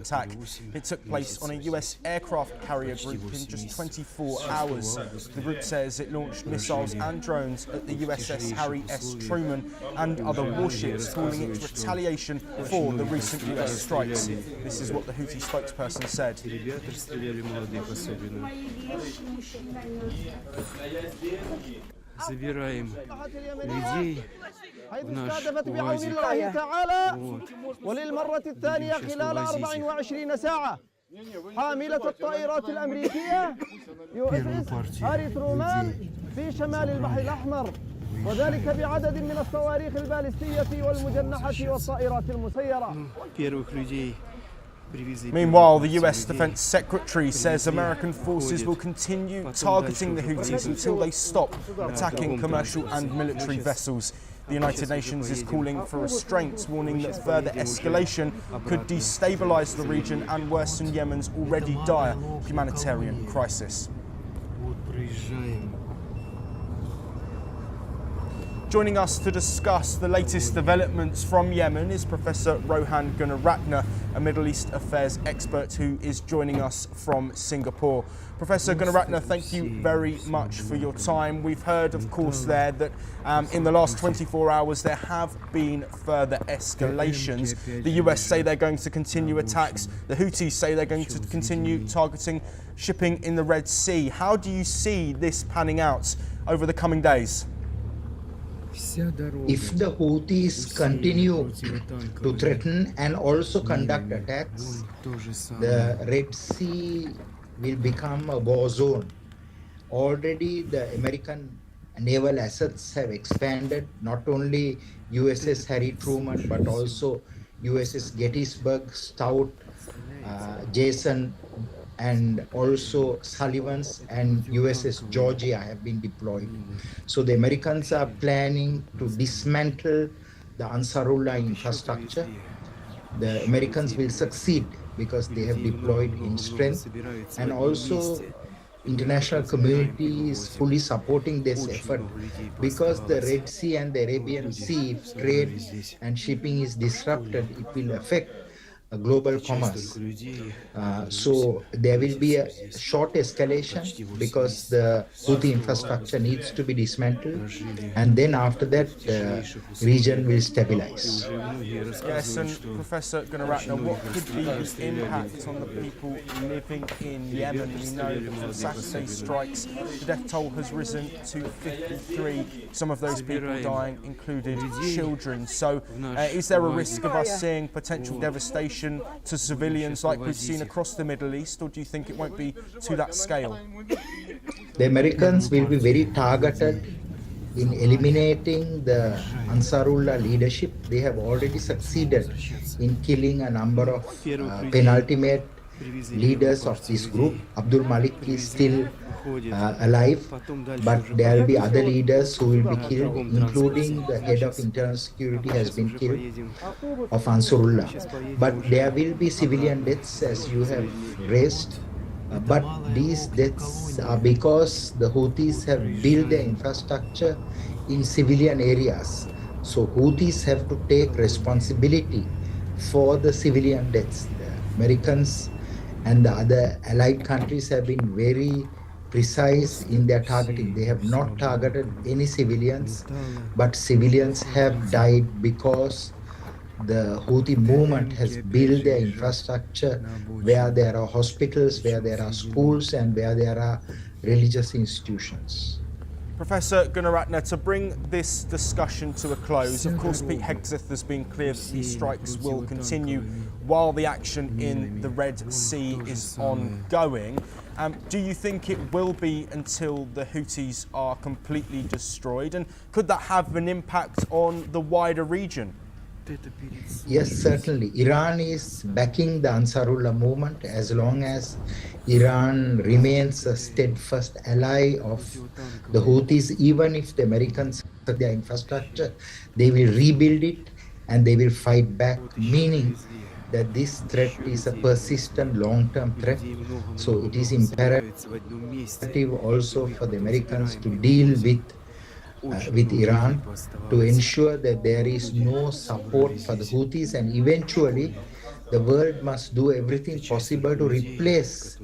attack. It took place on a US aircraft carrier group in just 24 hours. The group says it launched missiles and drones at the USS Harry S. Truman and other warships, calling it retaliation for the recent US strikes. This is what the Houthi spokesperson said. Забираем людей в наш بعون الله تعالى وللمرة الثانية خلال 24 ساعة حاملة الطائرات الأمريكية USS هاري ترومان في شمال البحر الأحمر، وذلك بعدد من الصواريخ البالستية والمجنحة والطائرات المسيرة. Meanwhile, the US Defense Secretary says American forces will continue targeting the Houthis until they stop attacking commercial and military vessels. The United Nations is calling for restraints, warning that further escalation could destabilize the region and worsen Yemen's already dire humanitarian crisis. Joining us to discuss the latest developments from Yemen is Professor Rohan Gunaratne, a Middle East affairs expert who is joining us from Singapore. Professor Gunaratne, thank you very much for your time. We've heard, of course, there that in the last 24 hours there have been further escalations. The US say they're going to continue attacks. The Houthis say they're going to continue targeting shipping in the Red Sea. How do you see this panning out over the coming days? If the Houthis continue to threaten and also conduct attacks, the Red Sea will become a war zone. Already the American naval assets have expanded, not only USS Harry Truman, but also USS Gettysburg, Stout, Jason, and also Sullivan's and USS Georgia have been deployed. So the Americans are planning to dismantle the Ansarullah infrastructure. The Americans will succeed because they have deployed in strength, and also international community is fully supporting this effort because the Red Sea and the Arabian Sea, if trade and shipping is disrupted, it will affect global commerce. So there will be a short escalation because the Houthi infrastructure needs to be dismantled, and then after that the region will stabilize. Yes, and Professor Gunaratne, what could be the impact on the people living in Yemen? We know that from Saturday's strikes, the death toll has risen to 53. Some of those people dying included children. So is there a risk of us seeing potential devastation to civilians like we've seen across the Middle East, or do you think it won't be to that scale? The Americans will be very targeted in eliminating the Ansarullah leadership. They have already succeeded in killing a number of penultimate leaders of this group. Abdul Malik is still alive, but there will be other leaders who will be killed, including the head of internal security has been killed of Ansarullah. But there will be civilian deaths, as you have raised. But these deaths are because the Houthis have built their infrastructure in civilian areas. So Houthis have to take responsibility for the civilian deaths. The Americans and the other allied countries have been very precise in their targeting. They have not targeted any civilians, but civilians have died because the Houthi movement has built their infrastructure where there are hospitals, where there are schools, and where there are religious institutions. Professor Gunaratne, to bring this discussion to a close, of course Pete Hegseth has been clear that these strikes will continue while the action in the Red Sea is ongoing. Do you think it will be until the Houthis are completely destroyed, and could that have an impact on the wider region? Yes, certainly. Iran is backing the Ansarullah movement. As long as Iran remains a steadfast ally of the Houthis, even if the Americans have their infrastructure, they will rebuild it and they will fight back, meaning that this threat is a persistent long-term threat. So it is imperative also for the Americans to deal with Iran to ensure that there is no support for the Houthis, and eventually the world must do everything possible to replace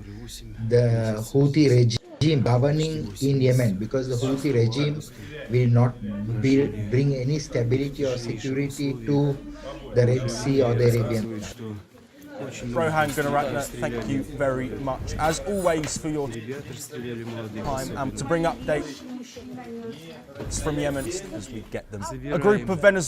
the Houthi regime governing in Yemen, because the Houthi regime will not bring any stability or security to the Red Sea or the Arabian Sea. Rohan Gunaratne, thank you very much, as always, for your time and to bring updates from Yemen as we get them. A group of Venezuelans